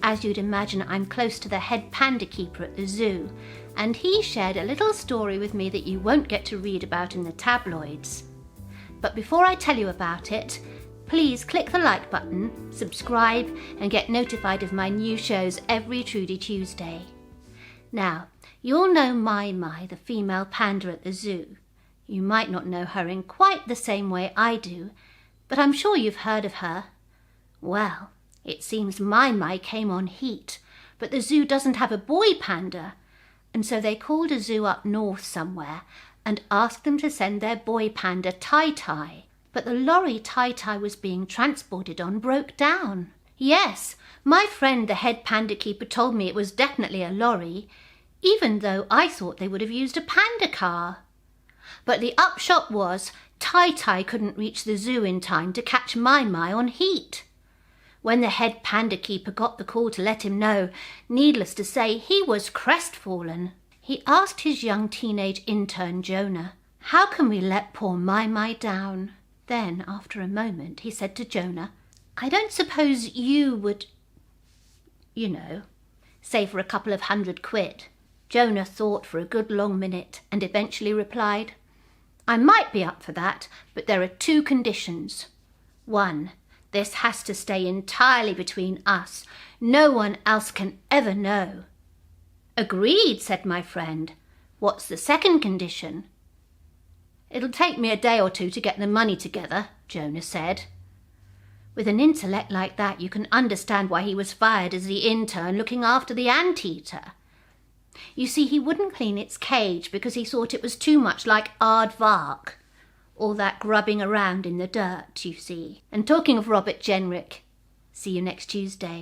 As you'd imagine, I'm close to the head panda keeper at the zoo, and he shared a little story with me that you won't get to read about in the tabloids. But before I tell you about it, please click the like button, subscribe, and get notified of my new shows every Trudy Tuesday. Now, you'll know Mai, the female panda at the zoo. You might not know her in quite the same way I do, but I'm sure you've heard of her. Well, it seems Mai came on heat, but the zoo doesn't have a boy panda, and so they called a zoo up north somewhere and asked them to send their boy panda Tai. But the lorry Tai was being transported on broke down. Yes, my friend the head panda keeper told me it was definitely a lorry, even though I thought they would have used a panda car. But the upshot was Tai couldn't reach the zoo in time to catch Mai on heat. When the head panda keeper got the call to let him know, needless to say, he was crestfallen. He asked his young teenage intern Jonah, "How can we let poor Mai down?" Then, after a moment, he said to Jonah, "I don't suppose you would, say for a couple of £100. Jonah thought for a good long minute and eventually replied, "I might be up for that, but there are 2 conditions. 1, this has to stay entirely between us. No one else can ever know." "Agreed," said my friend. "What's the second condition?" "It'll take me a day or 2 to get the money together," Jonah said. With an intellect like that, you can understand why he was fired as the intern looking after the anteater. You see, he wouldn't clean its cage because he thought it was too much like aardvark. All that grubbing around in the dirt, you see. And talking of Robert Jenrick, see you next Tuesday.